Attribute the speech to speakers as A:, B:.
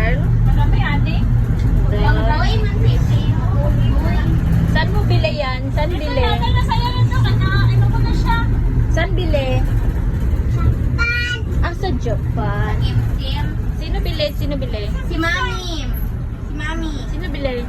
A: Pearl.
B: Marami, ate.
A: Pearl.
B: Uy, man, sisi.
A: Saan mo bili yan? Saan bili?
B: Ito na sa'yo na ito. Ano ko na siya?
A: Saan bili? Sa Japan.
B: Kim.
A: Sino bili? Sino bili?
B: Si Mami. Si Mami.
A: Sino bili?